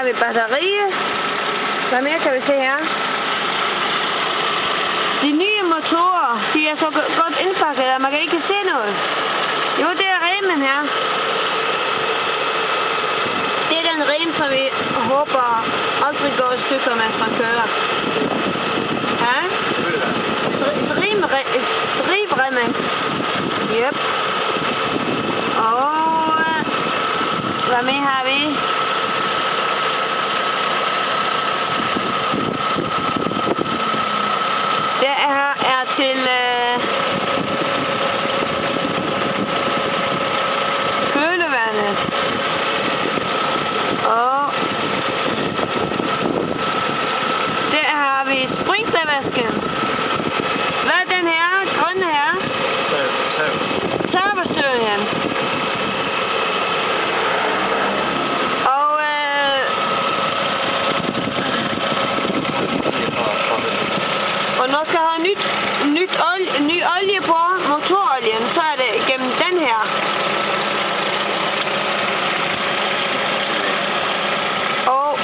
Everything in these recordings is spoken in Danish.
har vi batterier. Hvad mere kan vi se her? De nye motorer, de er så godt indpakket, at man kan ikke se noget. Jo, det er remen her. Det er den rem, som vi håber aldrig går i stykker, mens man kører. Ja? Drivremmen. Yep. Og hvad mere har vi? Det her er til kølevandet. Og der har vi sprinklervasken. Hvad er den her? Grønne her? Tørvestøjen. Og når skal have ny olie på motorolien, så er det gennem den her. Og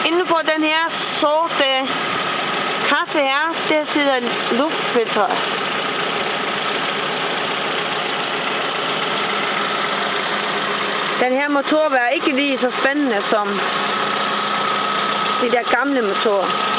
inden på den her sorte kasse her, der sidder luftfilter. Den her motor var ikke lige så spændende som de der gamle motorer.